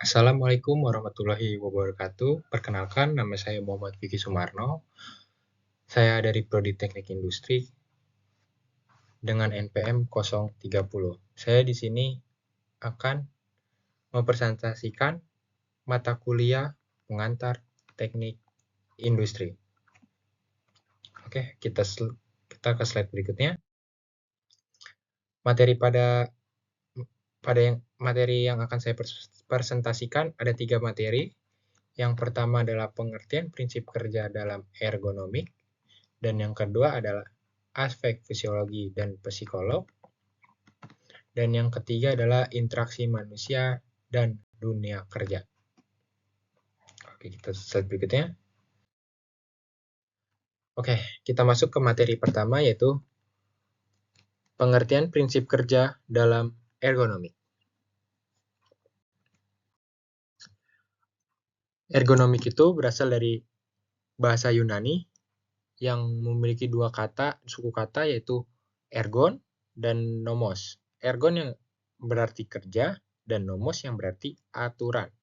Assalamualaikum warahmatullahi wabarakatuh. Perkenalkan, nama saya Muhammad Vicky Sumarno. Saya dari Prodi Teknik Industri dengan NPM 030. Saya di sini akan mempresentasikan mata kuliah pengantar teknik industri. Oke, kita ke slide berikutnya. Materi yang akan saya presentasikan ada 3 materi. Yang pertama adalah pengertian prinsip kerja dalam ergonomik, dan yang kedua adalah aspek fisiologi dan psikolog, dan yang ketiga adalah interaksi manusia dan dunia kerja. Oke, kita slide berikutnya. Oke, kita masuk ke materi pertama, yaitu pengertian prinsip kerja dalam ergonomik. Ergonomik itu berasal dari bahasa Yunani yang memiliki dua suku kata, yaitu ergon dan nomos. Ergon yang berarti kerja dan nomos yang berarti aturan.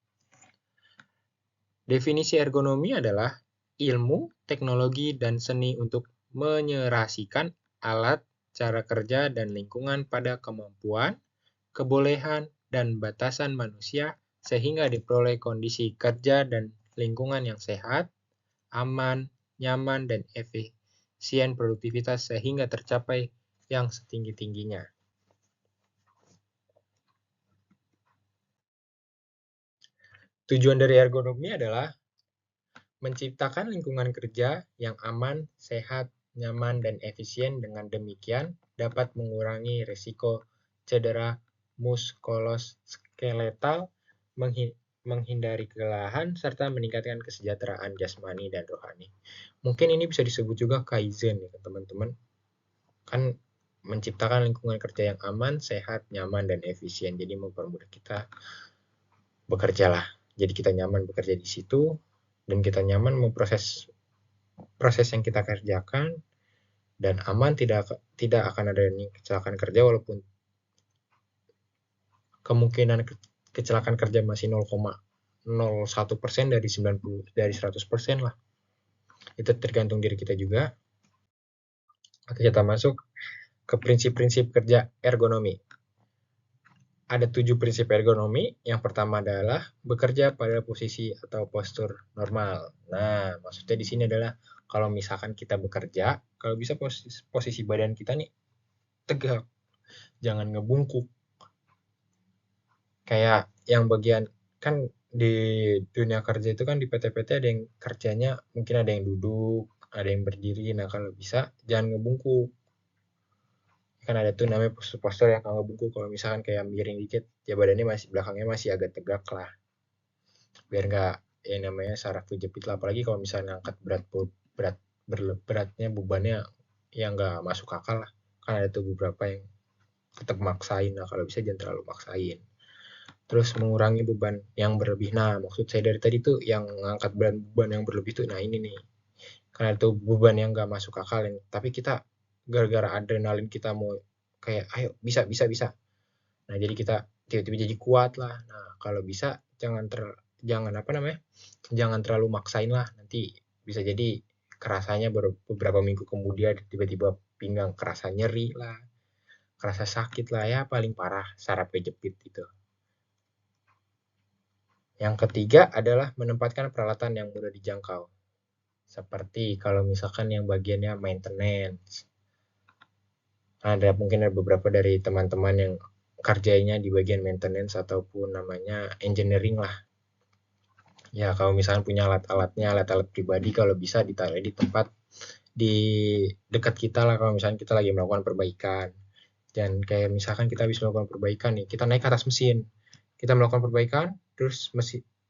Definisi ergonomi adalah ilmu, teknologi, dan seni untuk menyerasikan alat, cara kerja, dan lingkungan pada kemampuan, kebolehan, dan batasan manusia sehingga diperoleh kondisi kerja dan lingkungan yang sehat, aman, nyaman, dan efisien produktivitas sehingga tercapai yang setinggi-tingginya. Tujuan dari ergonomi adalah menciptakan lingkungan kerja yang aman, sehat, nyaman, dan efisien. Dengan demikian dapat mengurangi risiko cedera muskuloskeletal, menghindari kelelahan, serta meningkatkan kesejahteraan jasmani dan rohani. Mungkin ini bisa disebut juga kaizen ya teman-teman. Kan menciptakan lingkungan kerja yang aman, sehat, nyaman, dan efisien. Jadi mempermudah kita bekerja lah. Jadi kita nyaman bekerja di situ, dan kita nyaman memproses proses yang kita kerjakan, dan aman, tidak akan ada kecelakaan kerja, walaupun kemungkinan kecelakaan kerja masih 0,01% dari 100% lah. Itu tergantung diri kita juga. Oke, kita masuk ke prinsip-prinsip kerja ergonomi. Ada 7 prinsip ergonomi. Yang pertama adalah bekerja pada posisi atau postur normal. Nah, maksudnya di sini adalah kalau misalkan kita bekerja, kalau bisa posisi badan kita nih tegak, jangan ngebungkuk. Kayak yang bagian kan di dunia kerja itu kan di PT-PT ada yang kerjanya mungkin ada yang duduk, ada yang berdiri. Nah, kalau bisa jangan ngebungkuk. Kan ada tuh namanya postur yang kalau ngebungkuk, kalau misalkan kayak miring dikit, ya badannya belakangnya masih agak tegak lah. Biar nggak yang namanya saraf kejepit lah. Apalagi kalau misalnya angkat beratnya bebannya yang nggak masuk akal lah. Kan ada tuh beberapa yang tetap maksain. Nah, kalau bisa jangan terlalu maksain. Terus mengurangi beban yang berlebih. Nah, maksud saya dari tadi tuh yang ngangkat beban yang berlebih tuh, nah ini nih. Karena itu beban yang nggak masuk akal, tapi kita gara-gara adrenalin kita mau kayak ayo bisa bisa bisa. Nah, jadi kita tiba-tiba jadi kuat lah. Nah, kalau bisa jangan apa namanya? Jangan terlalu maksain lah. Nanti bisa jadi kerasanya beberapa minggu kemudian tiba-tiba pinggang kerasa nyeri lah, kerasa sakit lah, ya paling parah saraf kejepit itu. Yang ketiga adalah menempatkan peralatan yang mudah dijangkau. Seperti kalau misalkan yang bagiannya maintenance. Mungkin ada beberapa dari teman-teman yang kerjanya di bagian maintenance ataupun namanya engineering lah. Ya, kalau misalkan punya alat-alat pribadi, kalau bisa ditaruh di tempat di dekat kita lah, kalau misalkan kita lagi melakukan perbaikan. Dan kayak misalkan kita habis melakukan perbaikan nih, kita naik ke atas mesin. Kita melakukan perbaikan, terus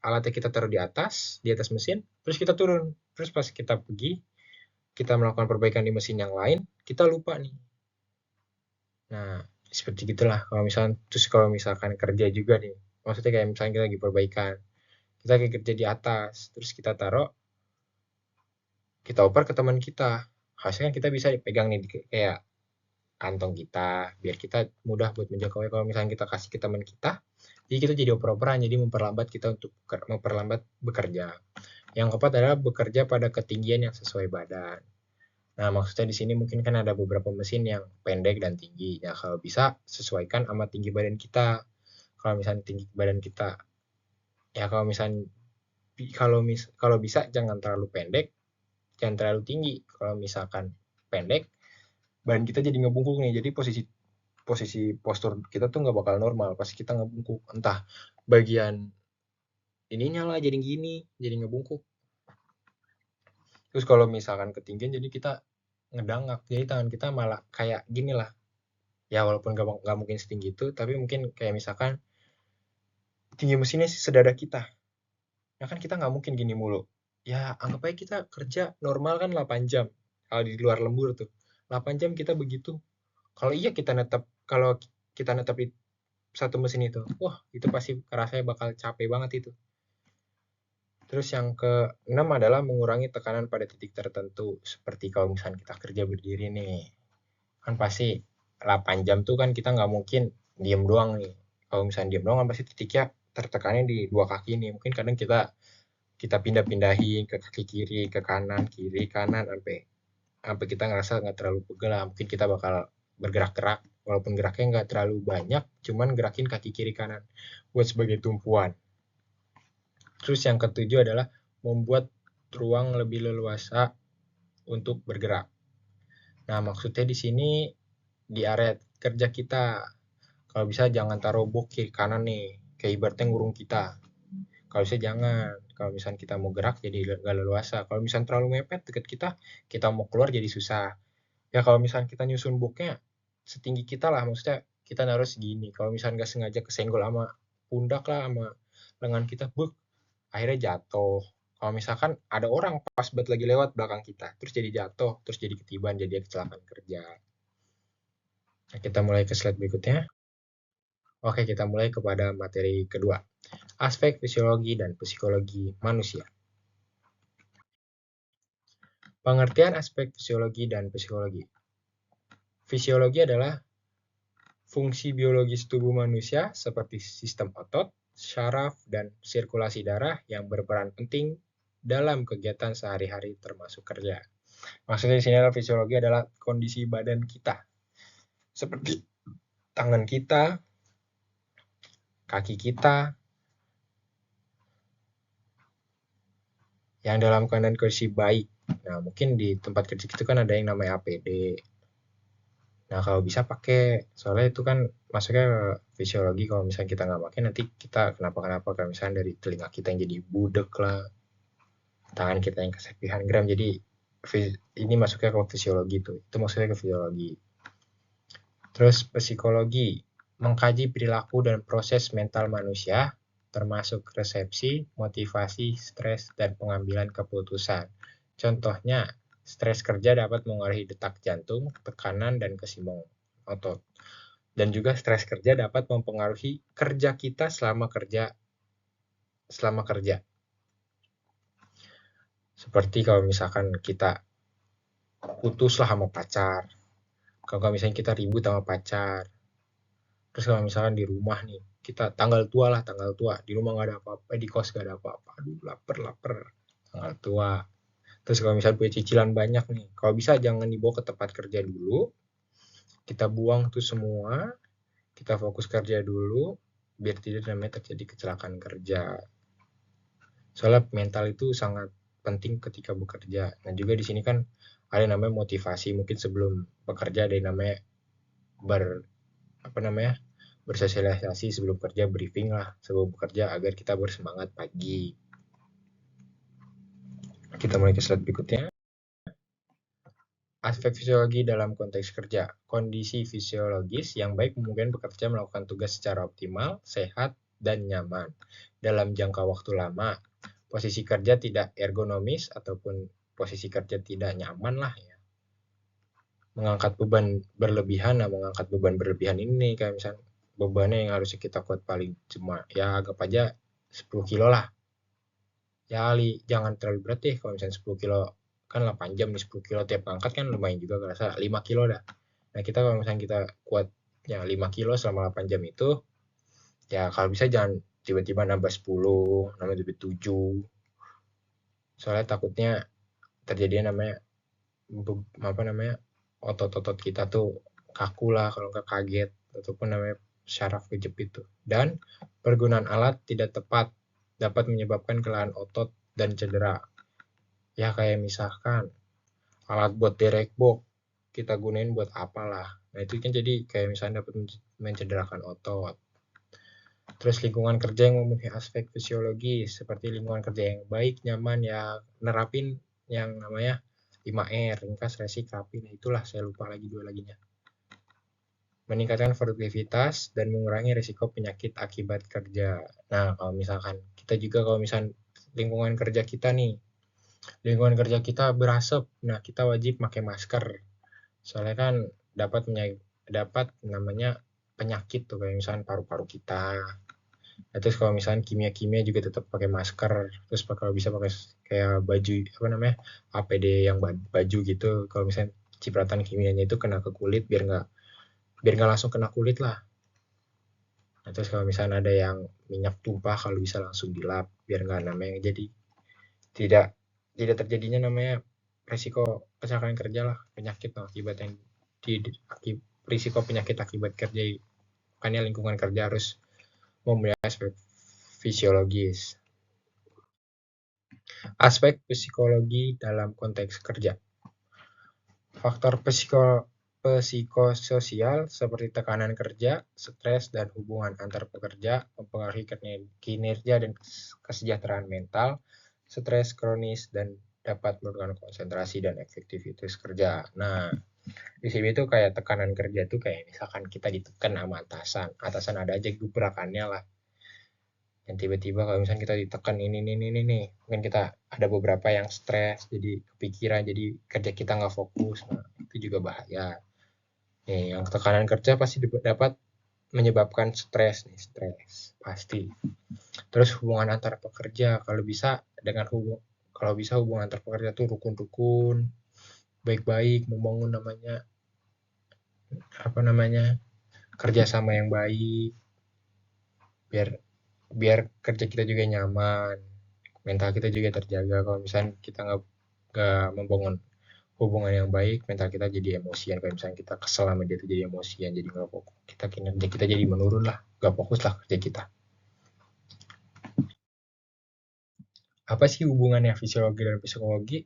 alatnya kita taruh di atas mesin, terus kita turun. Terus pas kita pergi, kita melakukan perbaikan di mesin yang lain, kita lupa nih. Nah, seperti gitulah kalau misalkan kerja juga nih. Maksudnya kayak misalkan kita lagi perbaikan, kita lagi kerja di atas, terus kita taruh, kita oper ke teman kita. Hasilnya kita bisa dipegang nih kayak kantong kita, biar kita mudah buat menjangkau. Kalau misalkan kita kasih ke teman kita, Jadi kita jadi oper-operan, jadi memperlambat kita untuk memperlambat bekerja. Yang keempat adalah bekerja pada ketinggian yang sesuai badan. Nah, maksudnya di sini mungkin kan ada beberapa mesin yang pendek dan tinggi. Ya, kalau bisa sesuaikan sama tinggi badan kita. Kalau misalnya tinggi badan kita, ya kalau misalnya kalau bisa jangan terlalu pendek, jangan terlalu tinggi. Kalau misalkan pendek, badan kita jadi ngebungkuk nih. Jadi posisi posisi postur kita tuh nggak bakal normal. Pasti kita ngebungkuk. Entah bagian ininya lah jadi gini, jadi ngebungkuk. Terus kalau misalkan ketinggian, jadi kita ngedangak. Jadi tangan kita malah kayak gini lah. Ya walaupun nggak mungkin setinggi itu, tapi mungkin kayak misalkan tinggi mesinnya sedada kita. Ya kan kita nggak mungkin gini mulu. Ya anggap aja kita kerja normal kan 8 jam. Kalau di luar lembur tuh. 8 jam kita begitu. Kalau kita netap di satu mesin itu, wah itu pasti rasanya bakal capek banget itu. Terus yang keenam adalah mengurangi tekanan pada titik tertentu. Seperti kalau misalnya kita kerja berdiri nih. Kan pasti 8 jam tuh kan kita nggak mungkin diem doang nih. Kalau misalnya diem doang kan pasti titiknya tertekannya di dua kaki nih. Mungkin kadang kita kita pindah-pindahin ke kaki kiri kanan sampai sampai kita ngerasa nggak terlalu pegel lah. Mungkin kita bakal bergerak-gerak walaupun geraknya nggak terlalu banyak, cuman gerakin kaki kiri kanan buat sebagai tumpuan. Terus yang ketujuh adalah membuat ruang lebih leluasa untuk bergerak. Nah, maksudnya di sini di area kerja kita. Kalau bisa jangan taruh box kiri kanan nih, kayak ibaratnya ngurung kita. Kalau bisa jangan. Kalau misalnya kita mau gerak jadi gak leluasa. Kalau misalnya terlalu mepet deket kita, kita mau keluar jadi susah. Ya kalau misalnya kita nyusun boxnya setinggi kita lah, maksudnya kita naruh segini. Kalau misalnya nggak sengaja kesenggol sama pundak lah, sama lengan kita, akhirnya jatuh. Kalau misalkan ada orang pas buat lagi lewat belakang kita, terus jadi jatuh, terus jadi ketiban, jadi kecelakaan kerja. Nah, kita mulai ke slide berikutnya. Oke, kita mulai kepada materi kedua. Aspek fisiologi dan psikologi manusia. Pengertian aspek fisiologi dan psikologi. Fisiologi adalah fungsi biologis tubuh manusia seperti sistem otot, syaraf, dan sirkulasi darah yang berperan penting dalam kegiatan sehari-hari termasuk kerja. Maksudnya di sini adalah fisiologi adalah kondisi badan kita. Seperti tangan kita, kaki kita, yang dalam keadaan kondisi baik. Nah, mungkin di tempat kerja itu kan ada yang namanya APD. Nah, kalau bisa pakai, soalnya itu kan masuknya fisiologi. Kalau misalnya kita nggak pakai, nanti kita kenapa-kenapa. Kayak misalnya dari telinga kita yang jadi budek lah, tangan kita yang kesepihan gram. Jadi ini masuknya ke fisiologi tuh. Itu masuknya ke fisiologi. Terus psikologi, mengkaji perilaku dan proses mental manusia, termasuk resepsi, motivasi, stres, dan pengambilan keputusan. Contohnya, stres kerja dapat mengaruhi detak jantung, tekanan, dan keseimbangan otot. Dan juga stres kerja dapat mempengaruhi kerja kita selama kerja. Seperti kalau misalkan kita putus lah sama pacar. Kalau misalnya kita ribut sama pacar. Terus kalau misalkan di rumah nih, kita tanggal tua, di rumah nggak ada apa-apa, di kos nggak ada apa-apa, aduh lapar, tanggal tua. Terus kalau misalnya punya cicilan banyak nih, kalau bisa jangan dibawa ke tempat kerja dulu, kita buang tuh semua, kita fokus kerja dulu, biar tidak namanya terjadi kecelakaan kerja. Soalnya mental itu sangat penting ketika bekerja. Nah juga di sini kan ada yang namanya motivasi, mungkin sebelum bekerja ada yang namanya bersosialisasi sebelum kerja, briefing lah sebelum bekerja agar kita bersemangat pagi. Kita mulai ke slide berikutnya. Aspek fisiologi dalam konteks kerja. Kondisi fisiologis yang baik memungkinkan bekerja melakukan tugas secara optimal, sehat, dan nyaman dalam jangka waktu lama. Posisi kerja tidak ergonomis ataupun posisi kerja tidak nyaman lah ya. Mengangkat beban berlebihan ini kayak misalnya bebannya yang harusnya kita kuat paling cuma ya anggap aja 10 kilo lah. Ya jangan terlalu berat deh kalau misalnya 10 kilo kan 8 jam nih 10 kilo tiap angkat kan lumayan juga kerasa 5 kilo dah. Nah kita kalau misalnya kita kuat ya 5 kilo selama 8 jam itu Ya kalau bisa jangan tiba-tiba nambah 10, nambah 7. Soalnya takutnya terjadi namanya otot-otot kita tuh kaku lah kalau nggak kaget ataupun namanya syaraf kejepit tuh. Dan penggunaan alat tidak tepat dapat menyebabkan kelelahan otot dan cedera. Ya kayak misalkan alat buat derek box kita gunain buat apalah. Nah itu kan jadi kayak misalnya dapat mencederakan otot. Terus lingkungan kerja yang memenuhi aspek fisiologis seperti lingkungan kerja yang baik, nyaman, ya nerapin yang namanya 5R, ringkas, resik, rapi. Nah itulah saya lupa lagi dua laginya. Meningkatkan produktivitas dan mengurangi risiko penyakit akibat kerja. Nah kalau misalkan kita juga kalau misalkan lingkungan kerja kita nih, lingkungan kerja kita berasap, nah kita wajib pakai masker. Soalnya kan dapat namanya penyakit tuh kayak misalkan paru-paru kita. Nah, terus kalau misalnya kimia-kimia juga tetap pakai masker, terus kalau bisa pakai kayak baju apa namanya APD yang baju gitu. Kalau misalnya cipratan kimianya itu kena ke kulit biar nggak langsung kena kulit lah. Nah, terus kalau misalnya ada yang minyak tumpah kalau bisa langsung dilap biar nggak namanya jadi tidak tidak terjadinya namanya risiko kecelakaan kerja lah penyakit no, akibat yang risiko penyakit akibat kerja. Makanya lingkungan kerja harus memenuhi aspek fisiologis. Aspek psikologi dalam konteks kerja. Faktor psikososial seperti tekanan kerja, stres, dan hubungan antar pekerja mempengaruhi kinerja dan kesejahteraan mental. Stres kronis dan dapat menurunkan konsentrasi dan efektivitas kerja. Nah, di sini tuh kayak tekanan kerja tuh kayak misalkan kita ditekan sama atasan. Atasan ada aja gebrakannya lah. Dan tiba-tiba kalau misalnya kita ditekan ini nih, mungkin kita ada beberapa yang stres, jadi kepikiran, jadi kerja kita nggak fokus. Nah, itu juga bahaya. Nih, yang tekanan kerja pasti dapat menyebabkan stres nih, stres pasti. Terus hubungan antar pekerja, kalau bisa hubungan antar pekerja tuh rukun-rukun, baik-baik, membangun namanya kerjasama yang baik, biar biar kerja kita juga nyaman, mental kita juga terjaga. Kalau misalnya kita nggak membangun hubungan yang baik, mental kita jadi emosian. Kalau misalnya kita kesel sama dia tuh jadi emosian, jadi nggak fokus. Kinerja kita jadi menurun lah, nggak fokus lah kerja kita. Apa sih hubungannya fisiologi dan psikologi?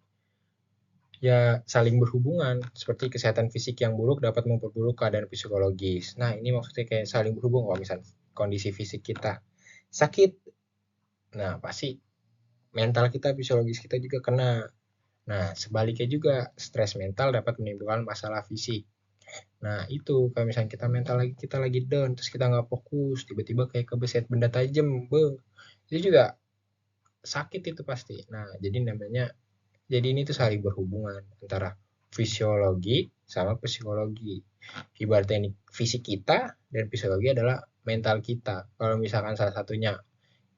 Ya saling berhubungan, seperti kesehatan fisik yang buruk dapat memperburuk keadaan psikologis. Nah ini maksudnya kayak saling berhubung. Kalau misalnya kondisi fisik kita sakit, nah pasti mental kita, fisiologis kita juga kena. Nah, sebaliknya juga, stres mental dapat menimbulkan masalah fisik. Nah, itu kalau misalnya kita lagi down, terus kita nggak fokus, tiba-tiba kayak kebeset benda tajam, itu juga sakit itu pasti. Nah, jadi ini tuh saling berhubungan antara fisiologi sama psikologi. Ibaratnya ini fisik kita dan psikologi adalah mental kita. Kalau misalkan salah satunya,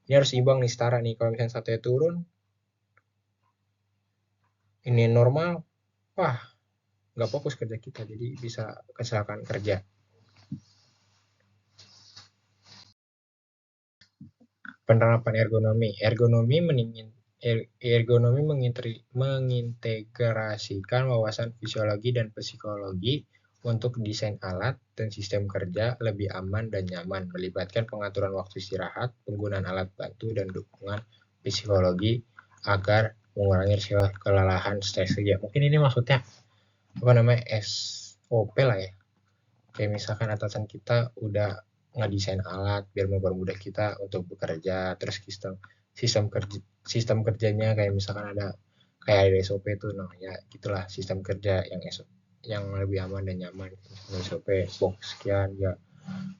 ini harus imbang nih, setara nih. Kalau misalnya satunya turun, ini normal, wah nggak fokus kerja kita, jadi bisa kecelakaan kerja. Penerapan ergonomi mengintegrasikan wawasan fisiologi dan psikologi untuk desain alat dan sistem kerja lebih aman dan nyaman, melibatkan pengaturan waktu istirahat, penggunaan alat bantu, dan dukungan psikologi agar mengurangi risiko kelelahan, stres kerja. Mungkin ini maksudnya apa namanya SOP lah ya. Kayak misalkan atasan kita udah ngedesain alat biar mempermudah kita untuk bekerja, terus sistem kerja sistem kerjanya kayak misalkan kayak ada SOP tuh, nah ya gitulah sistem kerja yang lebih aman dan nyaman. SOP box sekian ya,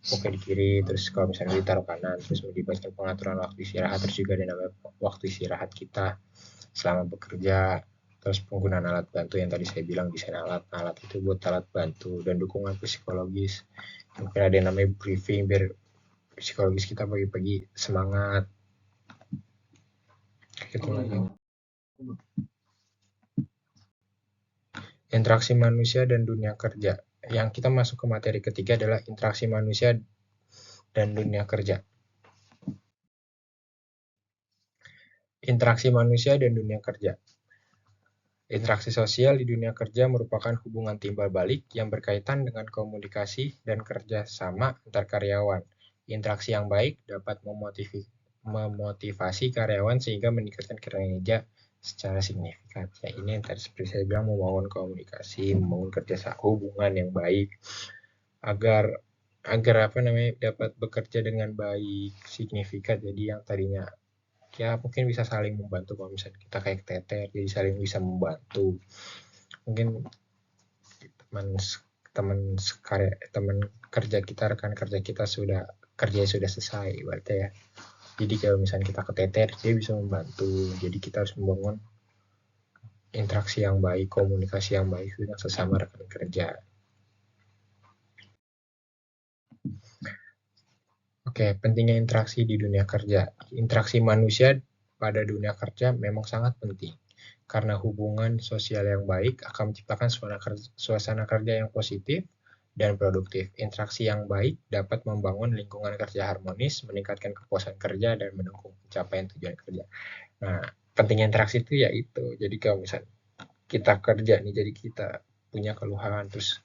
oke di kiri, terus kalau misalnya ditaruh kanan, terus melibatkan pengaturan waktu istirahat, terus juga ada namanya waktu istirahat kita selama bekerja. Terus penggunaan alat bantu yang tadi saya bilang, desain alat itu buat alat bantu, dan dukungan psikologis. Mungkin ada yang namanya briefing biar psikologis kita pagi-pagi semangat gitu lagi. Interaksi manusia dan dunia kerja. Yang kita masuk ke materi ketiga adalah interaksi manusia dan dunia kerja. Interaksi manusia dan dunia kerja. Interaksi sosial di dunia kerja merupakan hubungan timbal balik yang berkaitan dengan komunikasi dan kerja sama antar karyawan. Interaksi yang baik dapat memotivasi karyawan sehingga meningkatkan kinerja secara signifikan. Ya, ini yang tadi seperti saya bilang, membangun komunikasi, membangun kerjasama, hubungan yang baik agar agar dapat bekerja dengan baik, signifikan. Jadi yang tadinya ya mungkin bisa saling membantu, kalau misalnya kita kayak teter jadi saling bisa membantu. Mungkin teman teman teman kerja kita, rekan kerja kita sudah selesai berarti ya. Jadi kalau misalnya kita keteter, dia bisa membantu. Jadi kita harus membangun interaksi yang baik, komunikasi yang baik dengan sesama rekan kerja. Oke, pentingnya interaksi di dunia kerja. Interaksi manusia pada dunia kerja memang sangat penting, karena hubungan sosial yang baik akan menciptakan suasana kerja yang positif dan produktif. Interaksi yang baik dapat membangun lingkungan kerja harmonis, meningkatkan kepuasan kerja, dan mendukung pencapaian tujuan kerja. Nah, pentingnya interaksi itu ya itu. Jadi kalau misalnya kita kerja nih, jadi kita punya keluhan, terus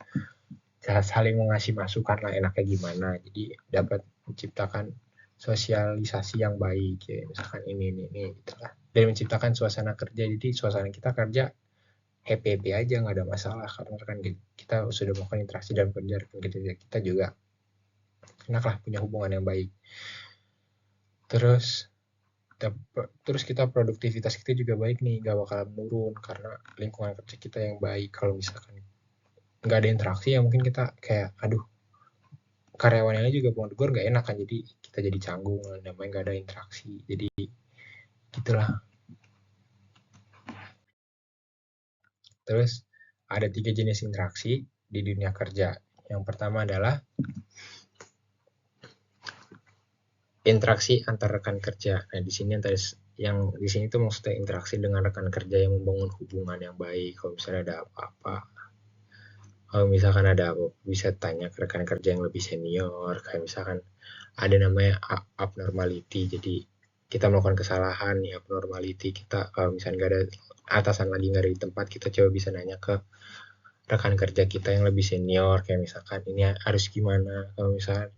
saling mengasih masukan lah enaknya gimana. Jadi dapat menciptakan sosialisasi yang baik ya, misalkan ini gitu lah. Dan menciptakan suasana kerja. Jadi suasana kita kerja happy aja, nggak ada masalah, karena kan kita sudah melakukan interaksi dalam kerja. Kerja kita juga enak lah, punya hubungan yang baik. Terus kita produktivitas kita juga baik nih, nggak bakal menurun karena lingkungan kerja kita yang baik. Kalau misalkan nggak ada interaksi ya mungkin kita kayak aduh, karyawannya juga mau tegur nggak enak kan, jadi kita jadi canggung, namanya nggak ada interaksi. Jadi gitulah. Terus ada 3 jenis interaksi di dunia kerja. Yang pertama adalah interaksi antar rekan kerja. Nah, di sini yang di sini tuh maksudnya interaksi dengan rekan kerja yang membangun hubungan yang baik. Kalau misalnya ada apa-apa, kalau misalkan ada apa, bisa tanya ke rekan kerja yang lebih senior. Kayak misalkan ada namanya abnormality. Jadi kita melakukan kesalahan nih, abnormality, kita kalau misalnya nggak ada atasan lagi, nggak ada di tempat, kita coba bisa nanya ke rekan kerja kita yang lebih senior, kayak misalkan ini harus gimana. Kalau misalkan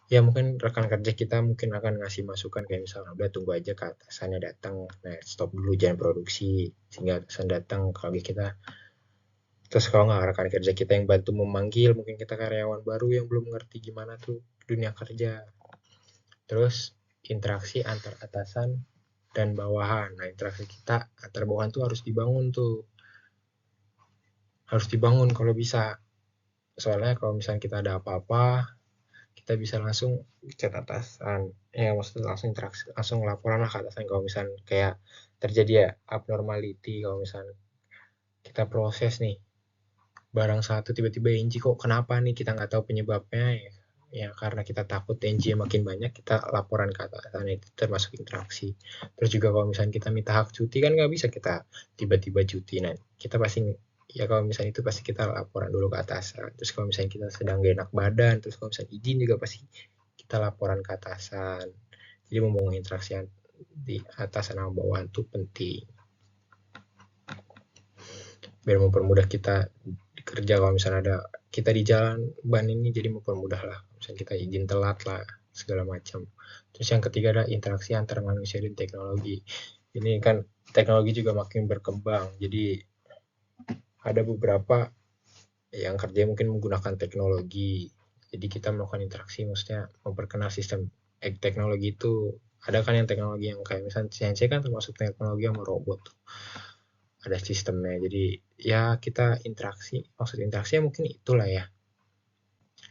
ya mungkin rekan kerja kita mungkin akan ngasih masukan kayak misalnya udah tunggu aja ke atasannya datang, nah stop dulu jangan produksi sehingga atasan datang. Kalau kita terus kalau nggak, rekan kerja kita yang bantu memanggil mungkin kita karyawan baru yang belum ngerti gimana tuh dunia kerja. Terus interaksi antar atasan dan bawahan. Nah, interaksi kita antar bawahan tuh harus dibangun kalau bisa. Soalnya kalau misalnya kita ada apa-apa, kita bisa langsung chat atasan. Ya maksudnya langsung interaksi, langsung laporan lah ke atasan kalau misalnya kayak terjadi ya abnormality. Kalau misalnya kita proses nih barang satu, tiba-tiba NG kok kenapa nih, kita nggak tahu penyebabnya ya. Ya karena kita takut NG makin banyak, kita laporan ke atasan, itu termasuk interaksi. Terus juga kalau misalnya kita minta hak cuti kan nggak bisa kita tiba-tiba cuti. Nah, kita pasti ya kalau misalnya itu pasti kita laporan dulu ke atasan. Terus kalau misalnya kita sedang gak enak badan, terus kalau misalnya izin juga pasti kita laporan ke atasan. Jadi membangun interaksi di atasan sama bawahan itu penting biar mempermudah kita kerja. Kalau misalnya ada kita di jalan ban ini, jadi mempermudah lah misalnya kita izin telat lah segala macam. Terus yang ketiga ada interaksi antara manusia dan teknologi. Ini kan teknologi juga makin berkembang, jadi ada beberapa yang kerja mungkin menggunakan teknologi. Jadi kita melakukan interaksi, maksudnya memperkenal sistem teknologi itu. Ada kan yang teknologi yang kayak misalnya CNC kan termasuk teknologi sama robot, ada sistemnya. Jadi ya kita interaksi, maksud interaksinya mungkin itulah ya,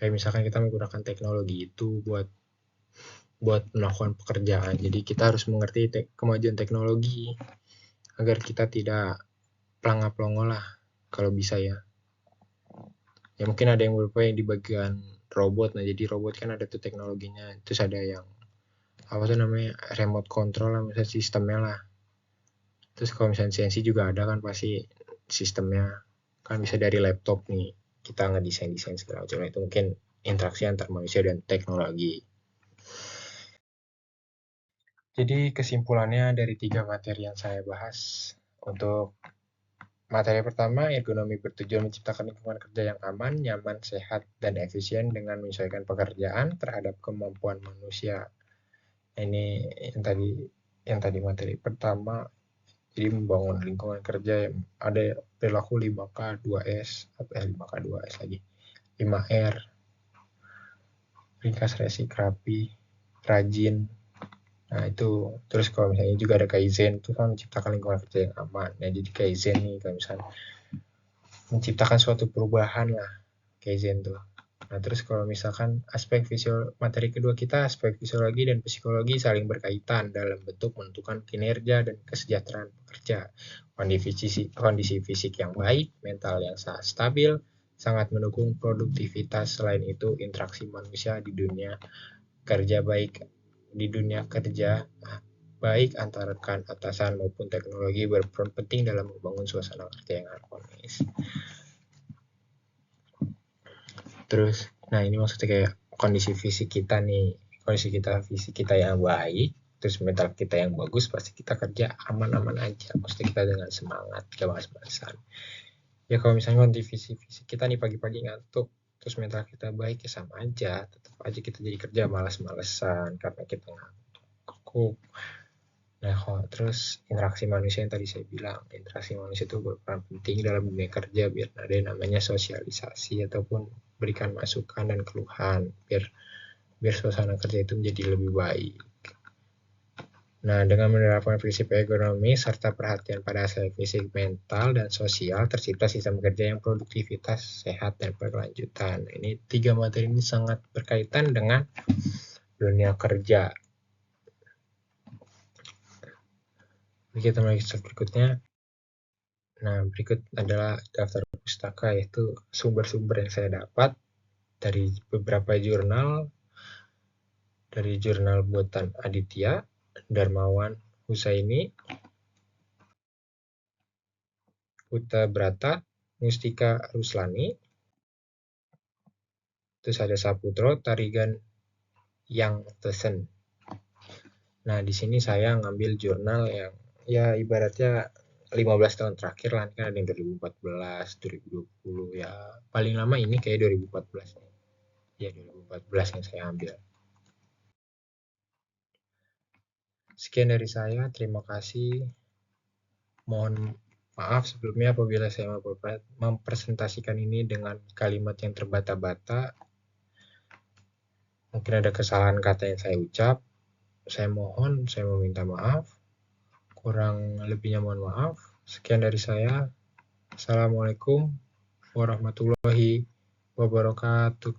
kayak misalkan kita menggunakan teknologi itu buat melakukan pekerjaan. Jadi kita harus mengerti kemajuan teknologi agar kita tidak pelangap-pelongo lah kalau bisa ya. Ya mungkin ada yang berupa yang di bagian robot. Nah, jadi robot kan ada tuh teknologinya. Terus ada yang apa tuh namanya, remote control lah misalnya sistemnya lah. Terus kalau misalnya CNC juga ada kan pasti sistemnya, kan bisa dari laptop nih kita ngedesain segala macam. Itu mungkin interaksi antar manusia dan teknologi. Jadi kesimpulannya dari 3 materi yang saya bahas, untuk materi pertama, ergonomi bertujuan menciptakan lingkungan kerja yang aman, nyaman, sehat, dan efisien dengan menyesuaikan pekerjaan terhadap kemampuan manusia. Ini yang tadi materi pertama, jadi membangun lingkungan kerja yang ada perilaku 5K, 2S, 5K, 2S lagi. 5R, ringkas, resik, rapi, rajin. Nah itu, terus kalau misalnya juga ada Kaizen, itu kan menciptakan lingkungan kerja yang aman. Nah jadi Kaizen nih, kalau misalnya menciptakan suatu perubahan lah, Kaizen tuh. Nah terus kalau misalkan materi kedua kita, aspek fisiologi dan psikologi saling berkaitan dalam bentuk menentukan kinerja dan kesejahteraan pekerja. Kondisi fisik yang baik, mental yang stabil, sangat mendukung produktivitas. Selain itu, interaksi manusia di dunia kerja baik antara rekan, atasan maupun teknologi berperan penting dalam membangun suasana kerja yang harmonis. Terus, nah ini maksudnya kayak kondisi fisik kita yang baik, terus mental kita yang bagus, pasti kita kerja aman-aman aja. Maksudnya kita dengan semangat, gak malas-malasan. Ya kalau misalnya kondisi fisik kita nih pagi-pagi ngantuk, terus mental kita baik, ya sama aja. Tetap aja kita jadi kerja malas-malesan karena kita ngantuk. Nah, terus interaksi manusia yang tadi saya bilang, interaksi manusia itu berperan penting dalam dunia kerja, biar ada yang namanya sosialisasi ataupun berikan masukan dan keluhan, biar suasana kerja itu menjadi lebih baik. Nah, dengan menerapkan prinsip ergonomi serta perhatian pada aspek fisik, mental, dan sosial, tercipta sistem kerja yang produktivitas, sehat, dan berkelanjutan. Ini 3 materi ini sangat berkaitan dengan dunia kerja. Kita mulai berikutnya. Nah, berikut adalah daftar pustaka, yaitu sumber-sumber yang saya dapat dari beberapa jurnal, dari jurnal buatan Aditya, Darmawan Husaini, Huta Brata, Mustika Ruslani, terus ada Saputro, Tarigan Yang Tesen. Nah, di sini saya ngambil jurnal yang ya ibaratnya 15 tahun terakhir lah, kan ada yang 2014, 2020, ya paling lama ini kayak 2014. Ya 2014 yang saya ambil. Sekian dari saya, terima kasih. Mohon maaf sebelumnya apabila saya mempresentasikan ini dengan kalimat yang terbata-bata. Mungkin ada kesalahan kata yang saya ucap. Saya meminta maaf. Kurang lebihnya mohon maaf. Sekian dari saya. Assalamualaikum warahmatullahi wabarakatuh.